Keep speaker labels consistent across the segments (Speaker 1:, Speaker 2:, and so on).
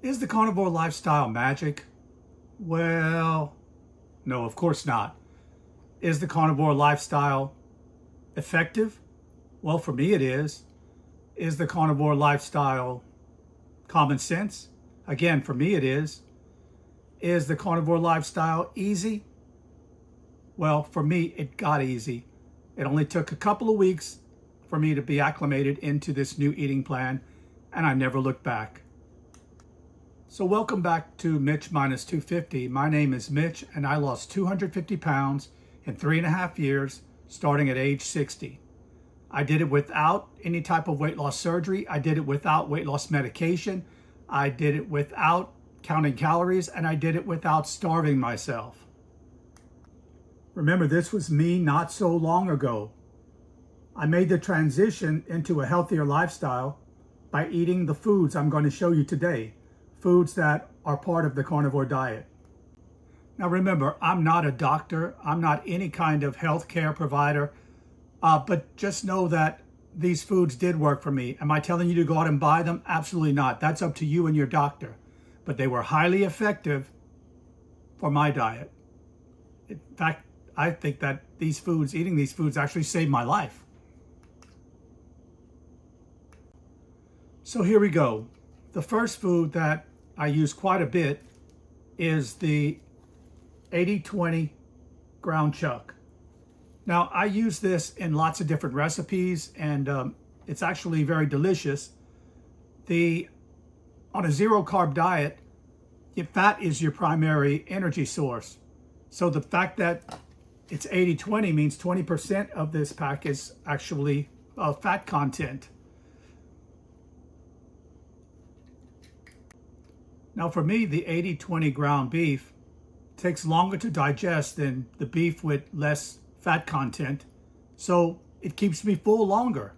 Speaker 1: Is the carnivore lifestyle magic? Well, no, of course not. Is the carnivore lifestyle effective? Well, for me it is. Is the carnivore lifestyle common sense? Again, for me it is. Is the carnivore lifestyle easy? Well, for me it got easy. It only took a couple of weeks for me to be acclimated into this new eating plan, and I never looked back. So welcome back to Mitch Minus 250. My name is Mitch, and I lost 250 pounds in 3.5 years, starting at age 60. I did it without any type of weight loss surgery. I did it without weight loss medication. I did it without counting calories, and I did it without starving myself. Remember, this was me not so long ago. I made the transition into a healthier lifestyle by eating the foods I'm going to show you today. Foods that are part of the carnivore diet. Now remember, I'm not a doctor. I'm not any kind of healthcare provider, but just know that these foods did work for me. Am I telling you to go out and buy them? Absolutely not. That's up to you and your doctor. But they were highly effective for my diet. In fact, I think that eating these foods actually saved my life. So here we go. The first food that I use quite a bit is the 80-20 ground chuck. Now, I use this in lots of different recipes, and it's actually very delicious. On a zero-carb diet, fat is your primary energy source. So the fact that it's 80-20 means 20% of this pack is actually fat content. Now for me, the 80-20 ground beef takes longer to digest than the beef with less fat content, so it keeps me full longer.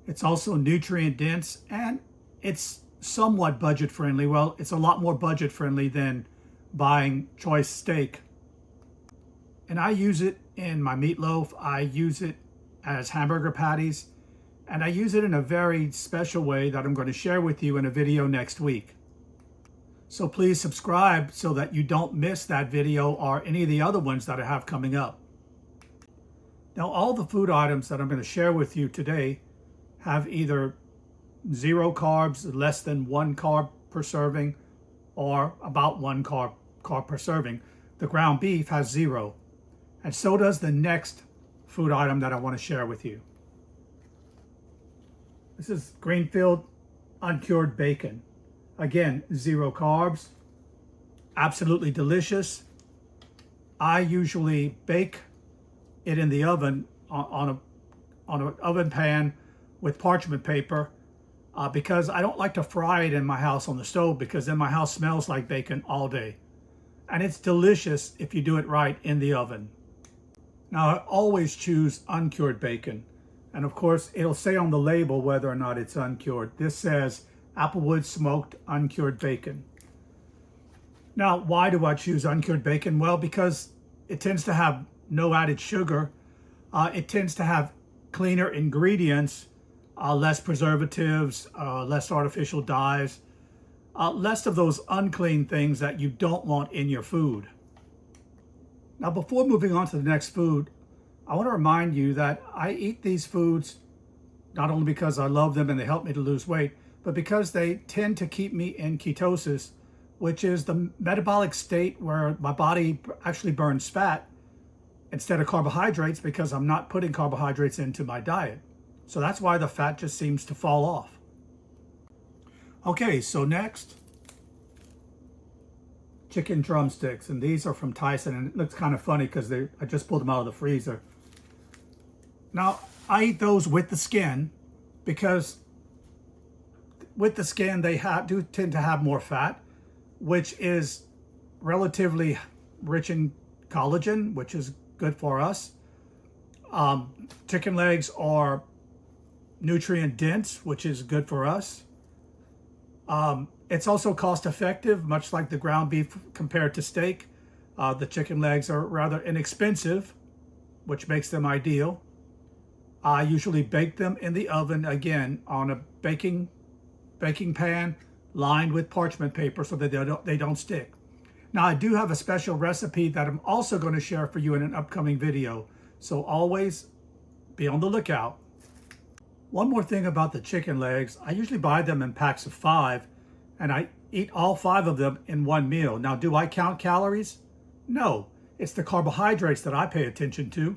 Speaker 1: It's also nutrient dense, and it's somewhat budget friendly. Well, it's a lot more budget friendly than buying choice steak. And I use it in my meatloaf. I use it as hamburger patties, and I use it in a very special way that I'm going to share with you in a video next week. So please subscribe so that you don't miss that video or any of the other ones that I have coming up. Now, all the food items that I'm going to share with you today have either 0 carbs, less than 1 carb per serving, or about 1 carb per serving. The ground beef has 0. And so does the next food item that I want to share with you. This is Greenfield uncured bacon. Again, 0 carbs, absolutely delicious. I usually bake it in the oven on an oven pan with parchment paper because I don't like to fry it in my house on the stove, because then my house smells like bacon all day. And it's delicious if you do it right in the oven. Now, I always choose uncured bacon. And of course, it'll say on the label whether or not it's uncured. This says Applewood smoked uncured bacon. Now, why do I choose uncured bacon? Well, because it tends to have no added sugar. It tends to have cleaner ingredients, less preservatives, less artificial dyes, less of those unclean things that you don't want in your food. Now, before moving on to the next food, I want to remind you that I eat these foods not only because I love them and they help me to lose weight, but because they tend to keep me in ketosis, which is the metabolic state where my body actually burns fat instead of carbohydrates, because I'm not putting carbohydrates into my diet. So that's why the fat just seems to fall off. Okay, so next, chicken drumsticks, and these are from Tyson, and it looks kind of funny because I just pulled them out of the freezer. Now, I eat those with the skin because with the skin, they do tend to have more fat, which is relatively rich in collagen, which is good for us. Chicken legs are nutrient dense, which is good for us. It's also cost effective, much like the ground beef compared to steak. The chicken legs are rather inexpensive, which makes them ideal. I usually bake them in the oven, again, on a baking pan lined with parchment paper so that they don't stick. Now, I do have a special recipe that I'm also going to share for you in an upcoming video, so always be on the lookout. One more thing about the chicken legs, I usually buy them in packs of 5, and I eat all 5 of them in one meal. Now, do I count calories? No, it's the carbohydrates that I pay attention to.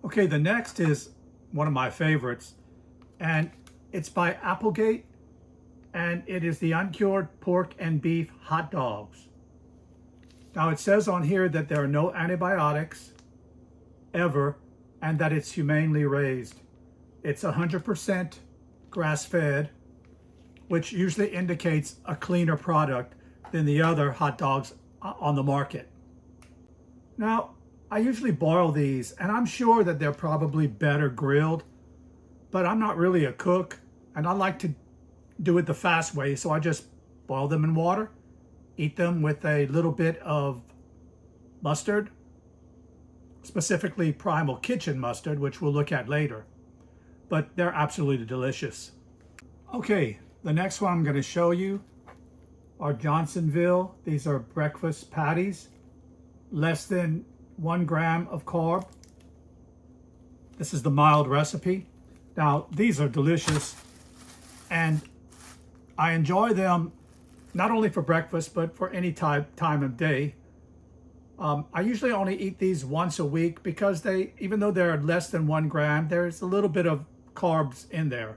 Speaker 1: Okay, the next is one of my favorites, and it's by Applegate, and it is the uncured pork and beef hot dogs. Now, it says on here that there are no antibiotics ever, and that it's humanely raised. It's 100% grass-fed, which usually indicates a cleaner product than the other hot dogs on the market. Now, I usually boil these, and I'm sure that they're probably better grilled, but I'm not really a cook, and I like to do it the fast way, so I just boil them in water, eat them with a little bit of mustard, specifically Primal Kitchen mustard, which we'll look at later. But they're absolutely delicious. Okay, the next one I'm going to show you are Johnsonville. These are breakfast patties, less than 1 gram of carb. This is the mild recipe. Now, these are delicious, and I enjoy them not only for breakfast, but for any time of day. I usually only eat these once a week because even though they're less than 1 gram, there's a little bit of carbs in there.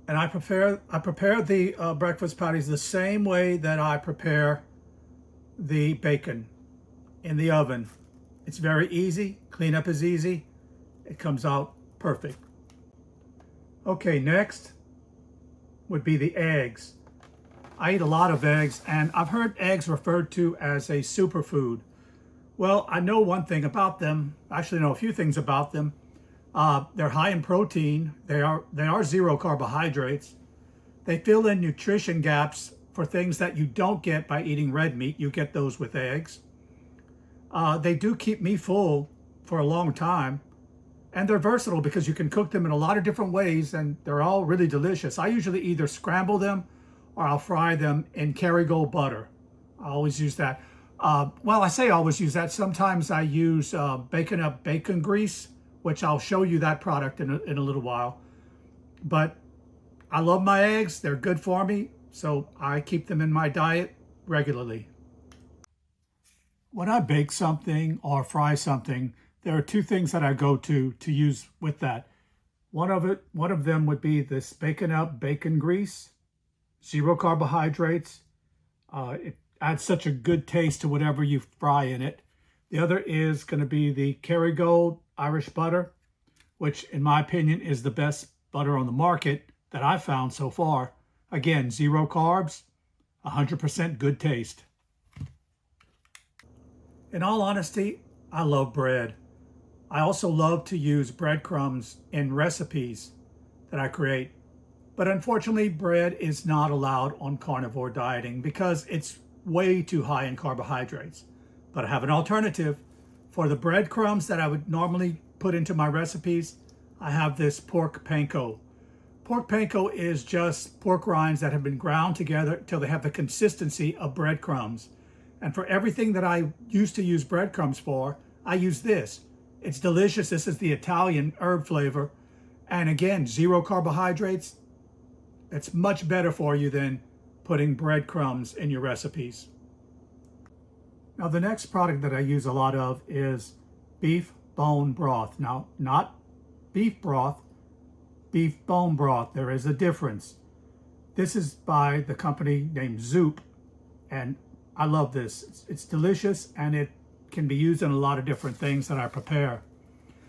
Speaker 1: And I prepare the breakfast patties the same way that I prepare the bacon in the oven. It's very easy. Cleanup is easy. It comes out perfect. Okay, next would be the eggs. I eat a lot of eggs, and I've heard eggs referred to as a superfood. Well, I know one thing about them. I actually know a few things about them. They're high in protein. They are zero carbohydrates. They fill in nutrition gaps for things that you don't get by eating red meat. You get those with eggs. They do keep me full for a long time. And they're versatile because you can cook them in a lot of different ways, and they're all really delicious. I usually either scramble them or I'll fry them in Kerrygold butter. I always use that. Well, I say I always use that. Sometimes I use Bacon Up bacon grease, which I'll show you that product in a little while. But I love my eggs. They're good for me, so I keep them in my diet regularly. When I bake something or fry something, there are 2 things that I go to use with that. One of them would be this Bacon Up bacon grease, 0 carbohydrates. It adds such a good taste to whatever you fry in it. The other is going to be the Kerrygold Irish butter, which in my opinion is the best butter on the market that I've found so far. Again, 0 carbs, 100% good taste. In all honesty, I love bread. I also love to use breadcrumbs in recipes that I create. But unfortunately, bread is not allowed on carnivore dieting because it's way too high in carbohydrates. But I have an alternative. For the breadcrumbs that I would normally put into my recipes, I have this pork panko. Pork panko is just pork rinds that have been ground together till they have the consistency of breadcrumbs. And for everything that I used to use breadcrumbs for, I use this. It's delicious. This is the Italian herb flavor. And again, 0 carbohydrates. It's much better for you than putting breadcrumbs in your recipes. Now, the next product that I use a lot of is beef bone broth. Now, not beef broth, beef bone broth. There is a difference. This is by the company named Zoop, and I love this. It's delicious, and it can be used in a lot of different things that I prepare.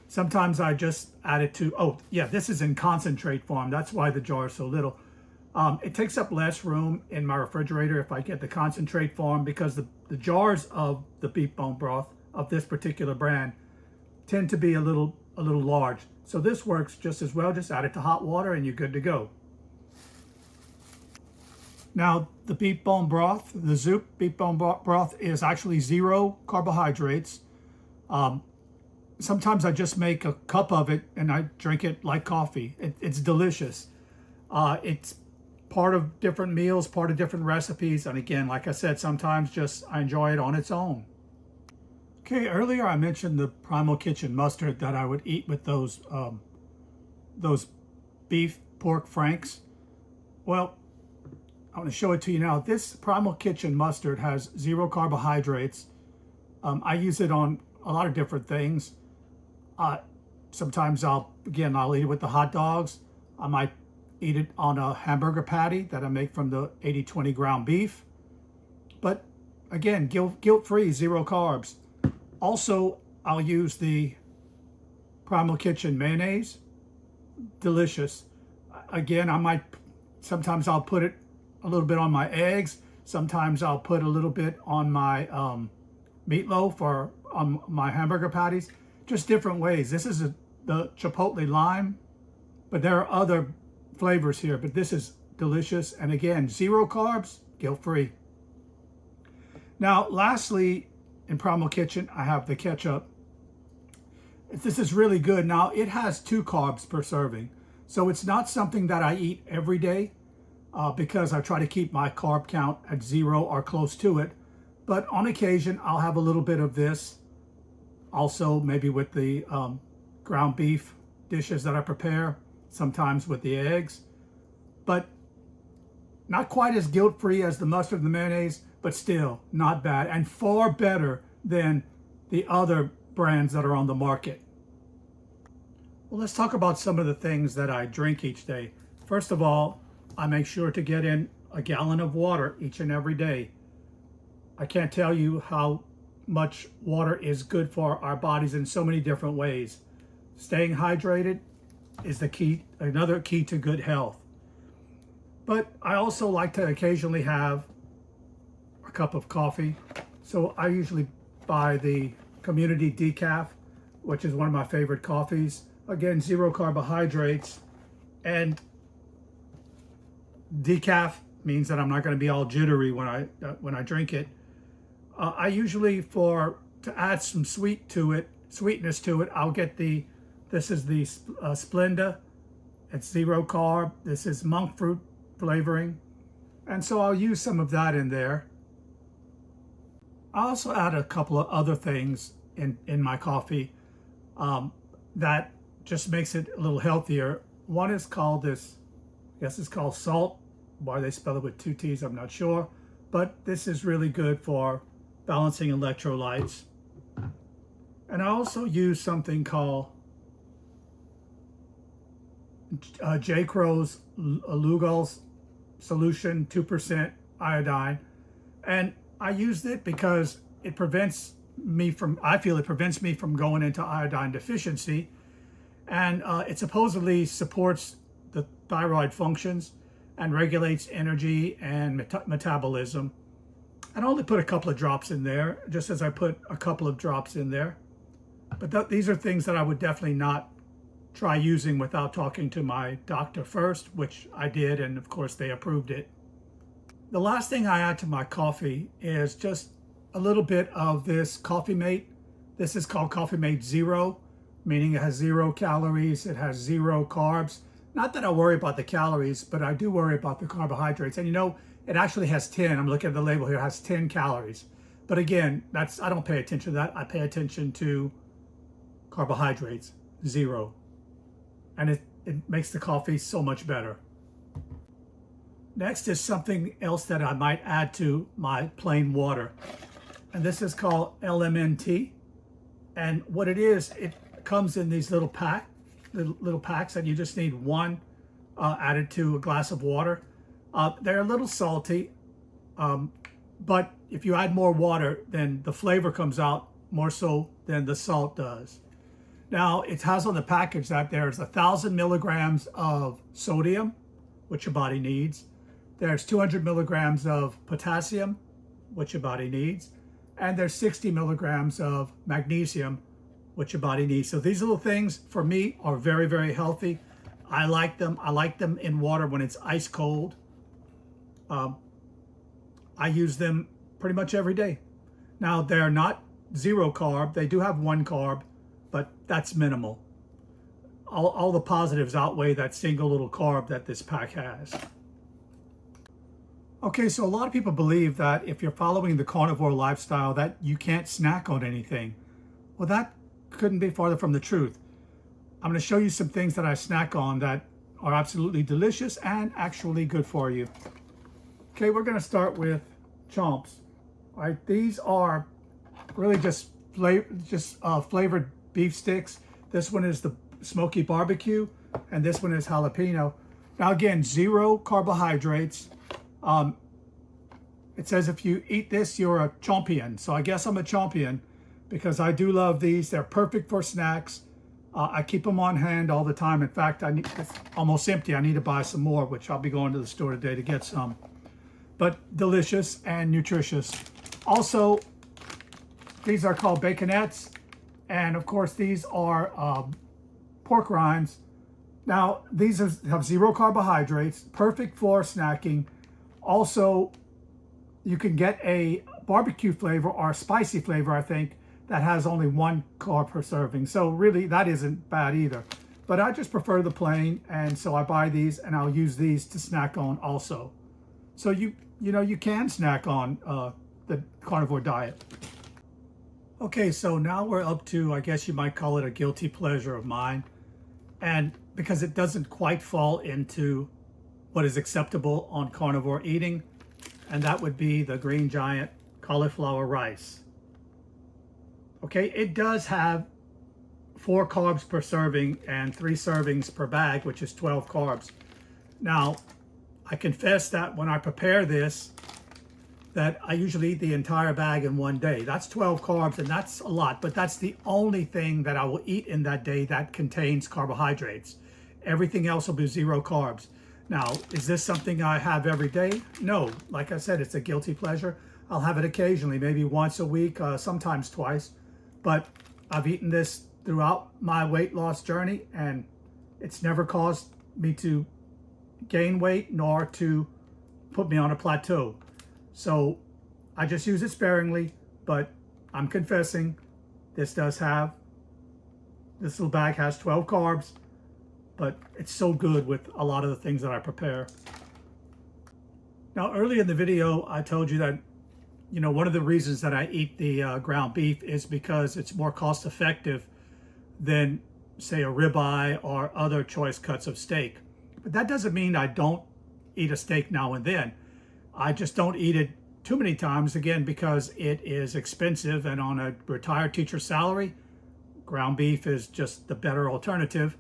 Speaker 1: Sometimes I just add it to, oh yeah, this is in concentrate form. That's why the jar is so little. It takes up less room in my refrigerator if I get the concentrate form because the jars of the beef bone broth of this particular brand tend to be a little large. So this works just as well. Just add it to hot water and you're good to go. Now, the beef bone broth, the Zoop beef bone broth is actually 0 carbohydrates. Sometimes I just make a cup of it and I drink it like coffee. It's delicious. It's part of different meals, part of different recipes. And again, like I said, sometimes just I enjoy it on its own. Okay, earlier I mentioned the Primal Kitchen mustard that I would eat with those beef pork franks. Well, I want to show it to you now. This Primal Kitchen mustard has 0 carbohydrates. I use it on a lot of different things. Sometimes I'll eat it with the hot dogs. I might eat it on a hamburger patty that I make from the 80/20 ground beef. But again, guilt-free, 0 carbs. Also, I'll use the Primal Kitchen mayonnaise. Delicious. Again, sometimes I'll put it a little bit on my eggs. Sometimes I'll put a little bit on my meatloaf or on my hamburger patties. Just different ways. This is the chipotle lime, but there are other flavors here, but this is delicious. And again, 0 carbs, guilt-free. Now, lastly, in Primal Kitchen, I have the ketchup. This is really good. Now, it has 2 carbs per serving. So it's not something that I eat every day because I try to keep my carb count at 0 or close to it. But on occasion, I'll have a little bit of this. Also, maybe with the ground beef dishes that I prepare, sometimes with the eggs. But not quite as guilt-free as the mustard and the mayonnaise, but still not bad and far better than the other brands that are on the market. Well, let's talk about some of the things that I drink each day. First of all, I make sure to get in a gallon of water each and every day. I can't tell you how much water is good for our bodies in so many different ways. Staying hydrated is the key, another key to good health. But I also like to occasionally have a cup of coffee. So I usually buy the Community Decaf, which is one of my favorite coffees. Again, 0 carbohydrates, and decaf means that I'm not going to be all jittery when I drink it. I usually, to add some sweetness to it, I'll get this is the Splenda. It's 0 carb. This is monk fruit flavoring, and so I'll use some of that in there. I also add a couple of other things in my coffee that just makes it a little healthier. One is called I guess it's called salt. Why they spell it with 2 T's, I'm not sure. But this is really good for balancing electrolytes. And I also use something called J. Crow's Lugol's solution, 2% iodine. And I used it because I feel it prevents me from going into iodine deficiency. And it supposedly supports the thyroid functions and regulates energy and metabolism. And I only put a couple of drops in there, just as I put a couple of drops in there. But these are things that I would definitely not try using without talking to my doctor first, which I did, and of course they approved it. The last thing I add to my coffee is just a little bit of this Coffee Mate. This is called Coffee Mate Zero, meaning it has 0 calories, it has 0 carbs. Not that I worry about the calories, but I do worry about the carbohydrates. And you know, it actually has 10. I'm looking at the label here, it has 10 calories. But again, I don't pay attention to that. I pay attention to carbohydrates, 0. And it makes the coffee so much better. Next is something else that I might add to my plain water. And this is called LMNT. And what it is, it comes in these little packs, and you just need 1 added to a glass of water. They're a little salty, but if you add more water, then the flavor comes out more so than the salt does. Now, it has on the package that there's 1,000 milligrams of sodium, which your body needs. There's 200 milligrams of potassium, which your body needs. And there's 60 milligrams of magnesium, which your body needs. So these little things, for me, are very, very healthy. I like them. I like them in water when it's ice cold. I use them pretty much every day. Now, they're not 0 carb. They do have 1 carb, but that's minimal. all the positives outweigh that single little carb that this pack has. Okay, so a lot of people believe that if you're following the carnivore lifestyle that you can't snack on anything. Well, that couldn't be farther from the truth. I'm going to show you some things that I snack on that are absolutely delicious and actually good for you. Okay, we're going to start with chomps. All right, these are really just flavored beef sticks. This one is the smoky barbecue, and this one is jalapeno. Now again, 0 carbohydrates. It says if you eat this, you're a champion. So I guess I'm a champion because I do love these. They're perfect for snacks. I keep them on hand all the time. In fact, it's almost empty. I need to buy some more, which I'll be going to the store today to get some. But delicious and nutritious. Also, these are called baconettes. And of course, these are pork rinds. Now, these have 0 carbohydrates, perfect for snacking. Also, you can get a barbecue flavor or a spicy flavor, I think, that has only 1 carb per serving. So really, that isn't bad either. But I just prefer the plain, and so I buy these, and I'll use these to snack on also. So you can snack on the carnivore diet. Okay, so now we're up to, I guess you might call it a guilty pleasure of mine. And because it doesn't quite fall into what is acceptable on carnivore eating, and that would be the Green Giant cauliflower rice. Okay, it does have 4 carbs per serving and 3 servings per bag, which is 12 carbs. Now, I confess that when I prepare this, that I usually eat the entire bag in one day. That's 12 carbs, and that's a lot, but that's the only thing that I will eat in that day that contains carbohydrates. Everything else will be 0 carbs. Now, is this something I have every day? No. Like I said, it's a guilty pleasure. I'll have it occasionally, maybe once a week, sometimes twice. But I've eaten this throughout my weight loss journey, and it's never caused me to gain weight nor to put me on a plateau. So I just use it sparingly, but I'm confessing this little bag has 12 carbs, but it's so good with a lot of the things that I prepare. Now, earlier in the video, I told you that, one of the reasons that I eat the ground beef is because it's more cost effective than, say, a ribeye or other choice cuts of steak. But that doesn't mean I don't eat a steak now and then. I just don't eat it too many times, again, because it is expensive, and on a retired teacher salary, ground beef is just the better alternative.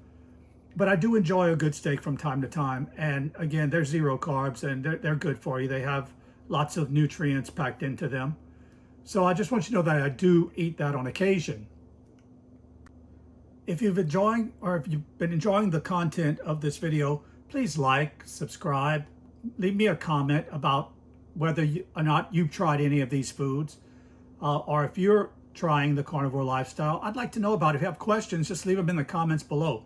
Speaker 1: But I do enjoy a good steak from time to time. And again, they're 0 carbs, and they're good for you. They have lots of nutrients packed into them. So I just want you to know that I do eat that on occasion. If you've been enjoying the content of this video, please like, subscribe, leave me a comment about whether or not you've tried any of these foods, or if you're trying the carnivore lifestyle. I'd like to know about it. If you have questions, just leave them in the comments below.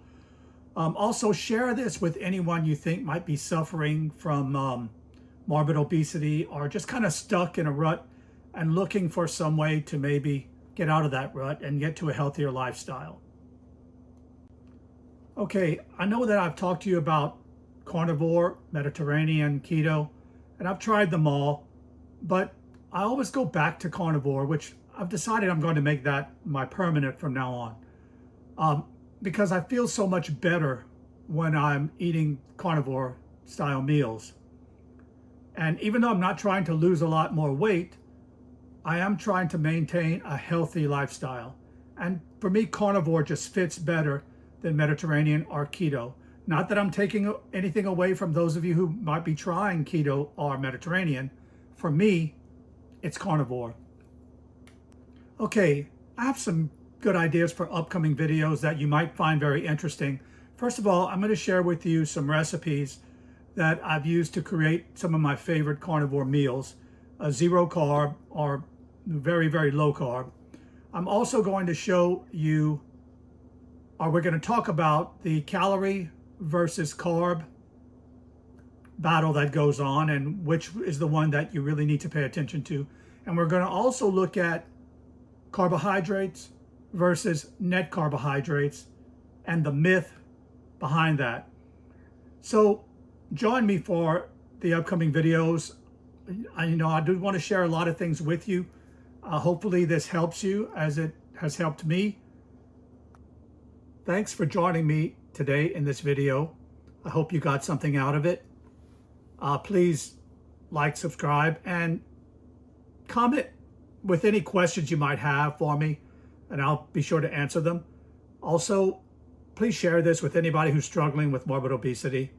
Speaker 1: Also, share this with anyone you think might be suffering from morbid obesity, or just kind of stuck in a rut and looking for some way to maybe get out of that rut and get to a healthier lifestyle. Okay, I know that I've talked to you about carnivore, Mediterranean, keto, and I've tried them all, but I always go back to carnivore, which I've decided I'm going to make that my permanent from now on, because I feel so much better when I'm eating carnivore style meals. And even though I'm not trying to lose a lot more weight, I am trying to maintain a healthy lifestyle. And for me, carnivore just fits better than Mediterranean or keto. Not that I'm taking anything away from those of you who might be trying keto or Mediterranean. For me, it's carnivore. Okay, I have some good ideas for upcoming videos that you might find very interesting. First of all, I'm going to share with you some recipes that I've used to create some of my favorite carnivore meals, 0 carb or very, very low carb. I'm also going to show you, or we're going to talk about the calorie versus carb battle that goes on, and which is the one that you really need to pay attention to. And we're going to also look at carbohydrates versus net carbohydrates and the myth behind that. So join me for the upcoming videos. I do want to share a lot of things with you. Hopefully this helps you as it has helped me. Thanks for joining me today in this video. I hope you got something out of it. Please like, subscribe, and comment with any questions you might have for me, and I'll be sure to answer them. Also, please share this with anybody who's struggling with morbid obesity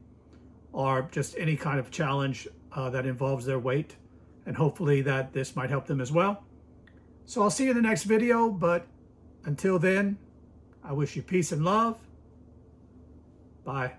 Speaker 1: or just any kind of challenge that involves their weight, and hopefully that this might help them as well. So I'll see you in the next video, but until then, I wish you peace and love. Bye.